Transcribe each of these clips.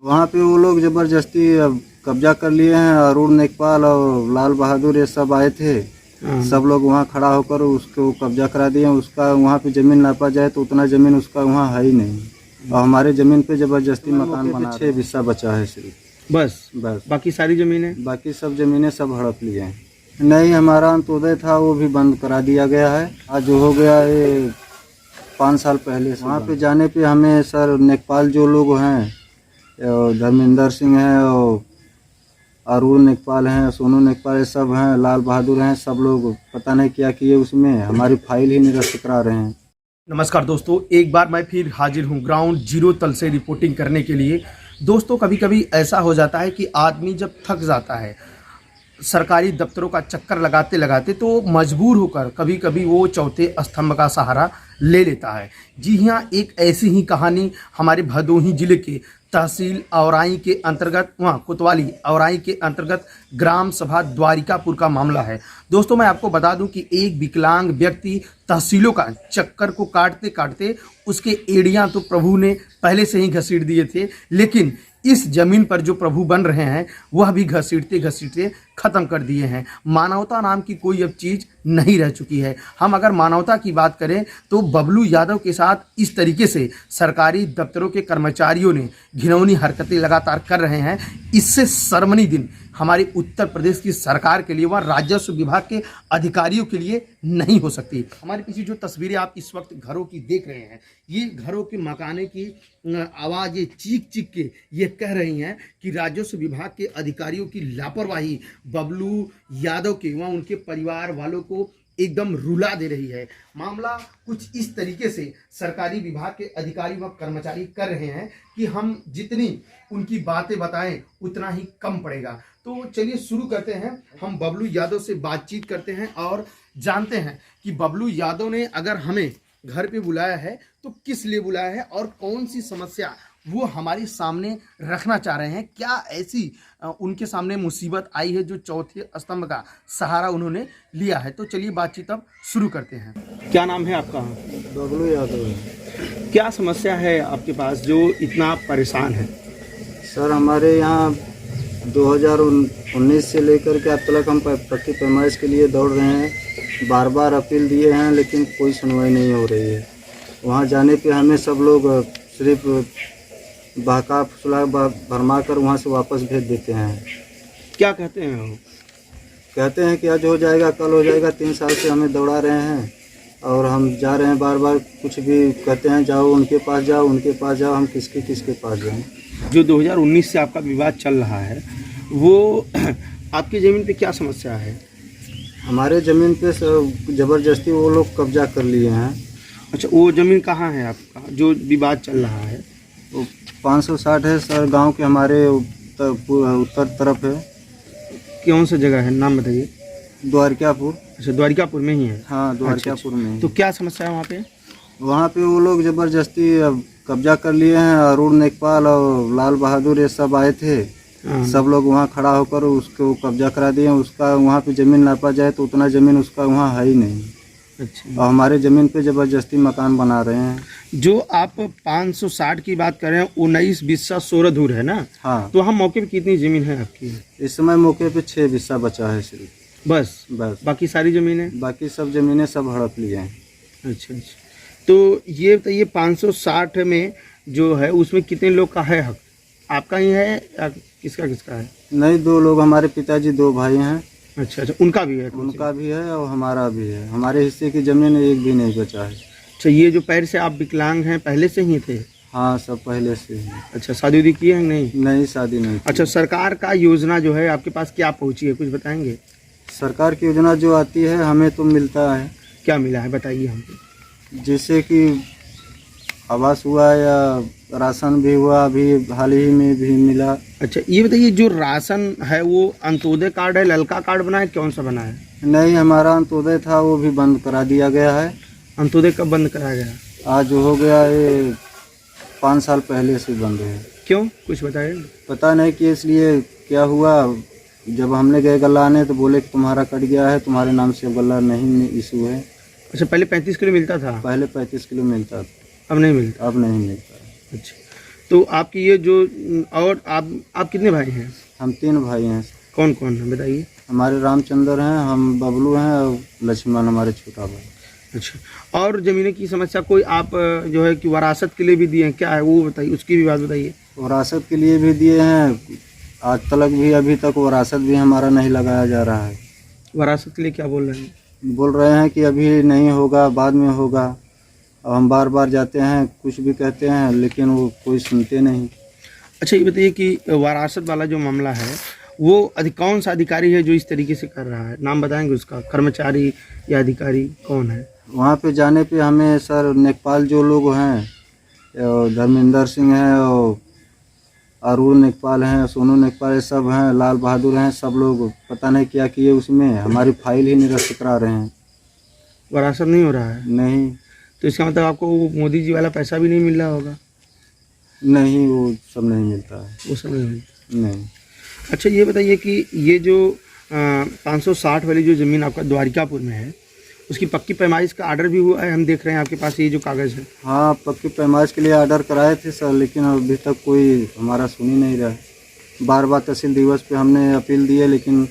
वहाँ पे वो लोग जबरदस्ती अब कब्जा कर लिए हैं। अरुण नेकपाल और लाल बहादुर ये सब आए थे। सब लोग वहाँ खड़ा होकर उसको कब्जा करा दिए। उसका वहाँ पे ज़मीन नापा जाए तो उतना ज़मीन उसका वहाँ है ही नहीं। और हमारे ज़मीन पे जबरदस्ती मकान बना 6 हिस्सा बचा है सिर्फ। बस बाकी सारी ज़मीनें? बाकी सब ज़मीनें सब हड़प लिए हैं। नहीं, हमारा अंत्योदय था वो भी बंद करा दिया गया है। आज जो हो गया ये 5 साल पहले से। वहाँ पे जाने पे हमें सर नेकपाल जो लोग हैं, धर्मेंद्र सिंह हैं और अरुण नेकपाल हैं, सोनू नेकपाल ये सब हैं, लाल बहादुर हैं, सब लोग पता नहीं क्या किए उसमें। हमारी फाइल ही निरस्त करा रहे हैं। नमस्कार दोस्तों, एक बार मैं फिर हाजिर हूँ ग्राउंड जीरो तल से रिपोर्टिंग करने के लिए। दोस्तों, कभी कभी ऐसा हो जाता है कि आदमी जब थक जाता है सरकारी दफ्तरों का चक्कर लगाते लगाते तो मजबूर होकर कभी कभी वो चौथे स्तंभ का सहारा ले लेता है। जी हाँ, एक ऐसी ही कहानी हमारे भदोही जिले के तहसील औराई के अंतर्गत, वहाँ कोतवाली औराई के अंतर्गत ग्राम सभा द्वारिकापुर का मामला है। दोस्तों, मैं आपको बता दूं कि एक विकलांग व्यक्ति तहसीलों का चक्कर को काटते काटते उसके एड़ियाँ तो प्रभु ने पहले से ही घसीट दिए थे, लेकिन इस जमीन पर जो प्रभु बन रहे हैं वह भी घसीटते घसीटते ख़त्म कर दिए हैं। मानवता नाम की कोई अब चीज़ नहीं रह चुकी है। हम अगर मानवता की बात करें तो बबलू यादव के साथ इस तरीके से सरकारी दफ्तरों के कर्मचारियों ने घिनौनी हरकतें लगातार कर रहे हैं। इससे शर्मनी दिन हमारे उत्तर प्रदेश की सरकार के लिए व राजस्व विभाग के अधिकारियों के लिए नहीं हो सकती। हमारे पीछे जो तस्वीरें आप इस वक्त घरों की देख रहे हैं, ये घरों के मकाने की आवाज़ ये चीख चीख के ये कह रही हैं कि राजस्व विभाग के अधिकारियों की लापरवाही बबलू यादव के व उनके परिवार वालों को एकदम रुला दे रही है। मामला कुछ इस तरीके से सरकारी विभाग के अधिकारी व कर्मचारी कर रहे हैं कि हम जितनी उनकी बातें बताएं उतना ही कम पड़ेगा। तो चलिए शुरू करते हैं। हम बबलू यादव से बातचीत करते हैं और जानते हैं कि बबलू यादव ने अगर हमें घर पे बुलाया है तो किस लिए बुलाया है और कौन सी समस्या वो हमारे सामने रखना चाह रहे हैं। क्या ऐसी उनके सामने मुसीबत आई है जो चौथे स्तंभ का सहारा उन्होंने लिया है। तो चलिए बातचीत अब शुरू करते हैं। क्या नाम है आपका? बबलू यादव है। क्या समस्या है आपके पास जो इतना परेशान है? सर, हमारे यहाँ 2019 से लेकर के अब तक हम पक्की पैमाइश के लिए दौड़ रहे हैं। बार बार अपील दिए हैं लेकिन कोई सुनवाई नहीं हो रही है। वहाँ जाने पे हमें सब लोग सिर्फ बहका फुसला भरमा कर वहाँ से वापस भेज देते हैं। क्या कहते हैं वो? कहते हैं कि आज हो जाएगा, कल हो जाएगा। 3 साल से हमें दौड़ा रहे हैं और हम जा रहे हैं। बार बार कुछ भी कहते हैं, जाओ उनके पास जाओ, उनके पास जाओ। हम किसके पास जाएं? जो 2019 से आपका विवाद चल रहा है वो आपकी ज़मीन पे क्या समस्या है? हमारे ज़मीन पे ज़बरदस्ती वो लोग कब्जा कर लिए हैं। अच्छा, वो ज़मीन कहाँ है आपका जो विवाद चल रहा है? वो 560 है सर, गांव के हमारे उत्तर तरफ है। कौन सा जगह है, नाम बताइए। द्वारिकापुर। अच्छा, द्वारिकापुर में ही है? हाँ, द्वारिकापुर में। तो क्या समस्या है वहाँ पे? वहाँ पे वो लोग ज़बरदस्ती कब्जा कर लिए हैं। अरुण नेकपाल और लाल बहादुर ये सब आए थे। सब लोग वहाँ खड़ा होकर उसको कब्जा करा दिए। उसका वहाँ पे ज़मीन नापा जाए तो उतना ज़मीन उसका वहाँ है ही नहीं। अच्छा। और हमारे ज़मीन पे ज़बरदस्ती मकान बना रहे हैं। जो आप 560 की बात कर रहे हैं 19 बिस्सा 16 धूर है ना? हाँ। तो हम मौके पे कितनी ज़मीन है आपकी? इस समय मौके पे 6 हिस्सा बचा है सिर्फ। बस बाकी सारी ज़मीनें? बाकी सब ज़मीनें सब हड़प लिए हैं। अच्छा अच्छा। तो ये बताइए 560 में जो है उसमें कितने लोग का है हक? आपका ही है या किसका है? नहीं, 2 लोग, हमारे पिताजी 2 भाई हैं। अच्छा अच्छा, उनका भी है? उनका भी है और हमारा भी है। हमारे हिस्से की ज़मीन एक भी नहीं बचा है। अच्छा, ये जो पैर से आप विकलांग हैं पहले से ही थे? हाँ, सब पहले से ही। अच्छा, शादी उदी की है नहीं? नहीं, शादी नहीं। अच्छा, सरकार का योजना जो है आपके पास क्या पहुंची है, कुछ बताएंगे? सरकार की योजना जो आती है हमें तो मिलता है। क्या मिला है बताइए हमको। जैसे कि आवास हुआ या राशन भी हुआ, अभी हाल ही में भी मिला। अच्छा, ये बताइए जो राशन है वो अंत्योदय कार्ड है, ललका कार्ड बना है, कौन सा बना है? नहीं, हमारा अंत्योदय था वो भी बंद करा दिया गया है। अंत्योदय कब बंद कराया गया? आज हो गया ये 5 साल पहले से बंद है। क्यों, कुछ बताइए। पता नहीं कि इसलिए क्या हुआ। जब हमने गए गल्ला आने तो बोले कि तुम्हारा कट गया है, तुम्हारे नाम से गल्ला नहीं इशू है। अच्छा, पहले 35 किलो मिलता था? पहले 35 किलो मिलता था। अब नहीं मिलता? अब नहीं मिलता। अच्छा, तो आपकी ये जो और आप कितने भाई हैं? हम 3 भाई हैं। कौन कौन है बताइए? हमारे रामचंद्र हैं, हम बबलू हैं और लक्ष्मण हमारे छोटा भाई। अच्छा, और ज़मीनें की समस्या कोई आप जो है कि वरासत के लिए भी दिए हैं, क्या है वो बताइए, उसकी भी बात बताइए। वरासत के लिए भी दिए हैं, आज तक भी अभी तक वरासत भी हमारा नहीं लगाया जा रहा है। वरासत के लिए क्या बोल रहे हैं? बोल रहे हैं कि अभी नहीं होगा, बाद में होगा। और हम बार बार जाते हैं, कुछ भी कहते हैं, लेकिन वो कोई सुनते नहीं। अच्छा, ये बताइए कि वरासत वाला जो मामला है वो कौन सा अधिकारी है जो इस तरीके से कर रहा है? नाम बताएंगे उसका, कर्मचारी या अधिकारी कौन है? वहाँ पे जाने पे हमें सर नेकपाल जो लोग हैं, धर्मेंद्र सिंह हैं और अरुण नेकपाल हैं, सोनू नेकपाल, ये सब हैं, लाल बहादुर हैं, सब लोग पता नहीं क्या किए उसमें, हमारी फाइल ही निरस्त करा रहे हैं। वरासत नहीं हो रहा है? नहीं। तो इसका मतलब आपको वो मोदी जी वाला पैसा भी नहीं मिल रहा होगा? नहीं, वो सब नहीं मिलता है। वो सब नहीं मिलता? नहीं। अच्छा, ये बताइए कि ये जो 560 वाली जो ज़मीन आपका द्वारिकापुर में है, उसकी पक्की पैमाइश का आर्डर भी हुआ है? हम देख रहे हैं आपके पास ये जो कागज़ है। हाँ, पक्की पैमाइश के लिए ऑर्डर कराए थे सर, लेकिन अभी तक कोई हमारा सुन ही नहीं रहा है। बार बार तहसील दिवस पे हमने अपील दी है, लेकिन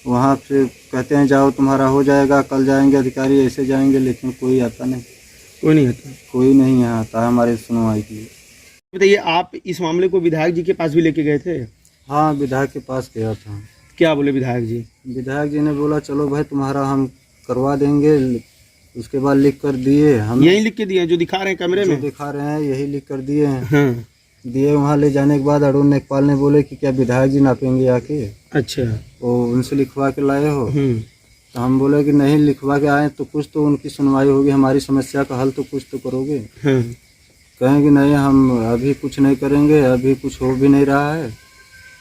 वहाँ से कहते हैं जाओ तुम्हारा हो जाएगा, कल जाएंगे अधिकारी, ऐसे जाएंगे, लेकिन कोई आता नहीं। कोई नहीं आता? कोई नहीं यहाँ आता है हमारे सुनवाई के लिए। बताइए, आप इस मामले को विधायक जी के पास भी लेके गए थे? हाँ, विधायक के पास गया था। क्या बोले विधायक जी? विधायक जी ने बोला चलो भाई तुम्हारा हम करवा देंगे। उसके बाद लिख कर दिए, हम यही लिख के दिए हैं जो दिखा रहे हैं कैमरे जो में? दिखा रहे हैं यही लिख कर दिए हैं। हाँ। दिए, वहाँ ले जाने के बाद अरुण नेकपाल ने बोले कि क्या विधायक जी नापेंगे आके? अच्छा। वो उनसे लिखवा के लाए हो? तो हम बोले कि नहीं, लिखवा के आए तो कुछ तो उनकी सुनवाई होगी, हमारी समस्या का हल तो कुछ तो करोगे। हाँ। कहेंगे नहीं, हम अभी कुछ नहीं करेंगे, अभी कुछ हो भी नहीं रहा है।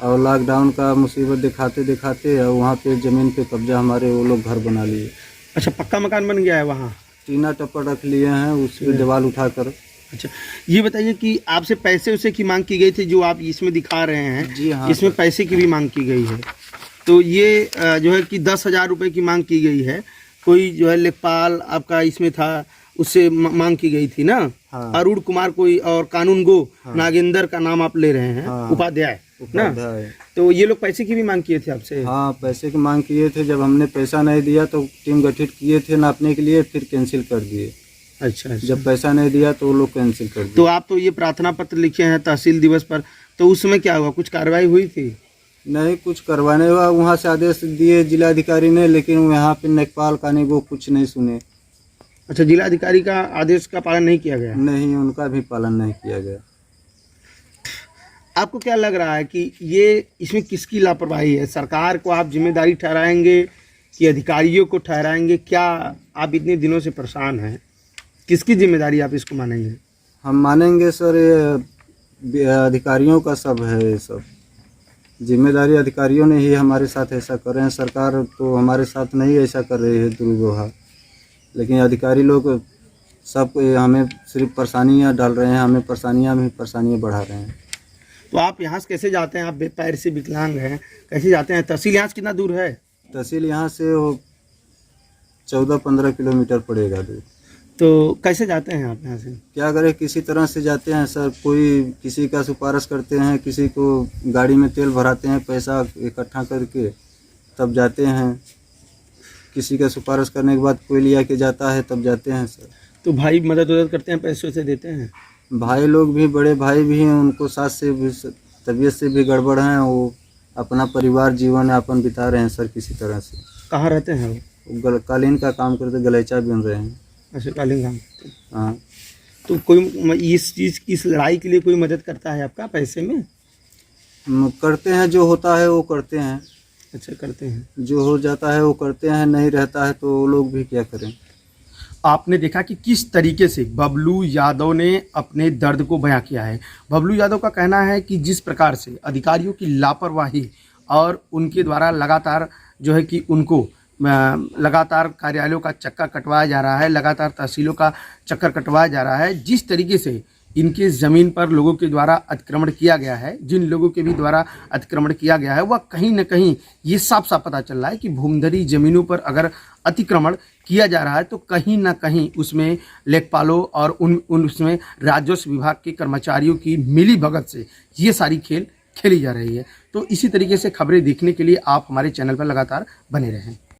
और लॉकडाउन का मुसीबत दिखाते दिखाते और वहाँ पे ज़मीन पे कब्जा हमारे वो लोग घर बना लिए। अच्छा, पक्का मकान बन गया है वहाँ? टीना टप्पा रख लिए हैं, उस पर दीवार उठाकर। अच्छा, ये बताइए कि आपसे पैसे उसे की मांग की गई थी जो आप इसमें दिखा रहे हैं? जी हाँ, इसमें पैसे की भी मांग की गई है। तो ये जो है कि 10,000 रुपये की मांग की गई है। कोई जो है लेखपाल आपका इसमें था, उससे मांग की गई थी ना? हाँ। अरुण कुमार कोई और कानून गो नागेंद्र का नाम आप ले रहे हैं। हाँ। उपाध्याय ना? तो ये लोग पैसे की भी मांग किए थे आपसे? हाँ, पैसे की मांग किए थे। जब हमने पैसा नहीं दिया तो टीम गठित किए थे नापने के लिए, फिर कैंसिल कर दिए। अच्छा। जब पैसा नहीं दिया तो वो लोग कैंसिल कर दिए। तो आप तो ये प्रार्थना पत्र लिखे हैं तहसील दिवस पर, तो उस समय क्या हुआ? कुछ कार्रवाई हुई थी? नहीं, कुछ करवाने हुआ, वहाँ से आदेश दिए जिलाधिकारी ने, लेकिन यहाँ पे नेकपाल कानी वो कुछ नहीं सुने। अच्छा, जिलाधिकारी का आदेश का पालन नहीं किया गया? नहीं, उनका भी पालन नहीं किया गया। आपको क्या लग रहा है कि ये इसमें किसकी लापरवाही है? सरकार को आप जिम्मेदारी ठहराएंगे कि अधिकारियों को ठहराएंगे? क्या आप इतने दिनों से परेशान हैं, किसकी जिम्मेदारी आप इसको मानेंगे? हम मानेंगे सर, ये अधिकारियों का सब है। ये सब जिम्मेदारी अधिकारियों ने ही हमारे साथ ऐसा कर रहे हैं। सरकार तो हमारे साथ नहीं ऐसा कर रही है दुर्व्यवहार, लेकिन अधिकारी लोग सब हमें सिर्फ परेशानियां डाल रहे हैं, हमें परेशानियां बढ़ा रहे हैं। तो आप यहाँ से कैसे जाते हैं? आप पैर से विकलांग हैं, कैसे जाते हैं? तहसील यहाँ से कितना दूर है? तहसील यहाँ से 14-15 किलोमीटर पड़ेगा दूर। तो कैसे जाते हैं आप यहाँ से? क्या करें, किसी तरह से जाते हैं सर। कोई किसी का सिफारिश करते हैं, किसी को गाड़ी में तेल भराते हैं, पैसा इकट्ठा करके तब जाते हैं। किसी का सिफारिश करने के बाद कोई लिया के जाता है, तब जाते हैं सर। तो भाई मदद करते हैं, पैसों से देते हैं? भाई लोग भी, बड़े भाई भी हैं, उनको साथ से भी तबीयत से भी गड़बड़ हैं। वो अपना परिवार जीवन यापन बिता रहे हैं सर किसी तरह से। कहाँ रहते हैं वो? कालीन का काम करते, गलीचा बिन रहे हैं। अच्छा, कालीन काम करते हैं। हाँ। तो कोई इस लड़ाई के लिए कोई मदद करता है आपका पैसे में? करते हैं, जो होता है वो करते हैं। अच्छा, करते हैं। जो हो जाता है वो करते हैं, नहीं रहता है तो वो लोग भी क्या करें। आपने देखा कि किस तरीके से बबलू यादव ने अपने दर्द को बयां किया है। बबलू यादव का कहना है कि जिस प्रकार से अधिकारियों की लापरवाही और उनके द्वारा लगातार जो है कि उनको लगातार कार्यालयों का चक्कर कटवाया जा रहा है, लगातार तहसीलों का चक्कर कटवाया जा रहा है, जिस तरीके से इनके ज़मीन पर लोगों के द्वारा अतिक्रमण किया गया है, जिन लोगों के भी द्वारा अतिक्रमण किया गया है, वह कहीं न कहीं ये साफ साफ पता चल रहा है कि भूमधरी ज़मीनों पर अगर अतिक्रमण किया जा रहा है तो कहीं ना कहीं उसमें लेखपालों और उसमें राजस्व विभाग के कर्मचारियों की मिली भगत से ये सारी खेल खेली जा रही है। तो इसी तरीके से खबरें देखने के लिए आप हमारे चैनल पर लगातार बने रहें।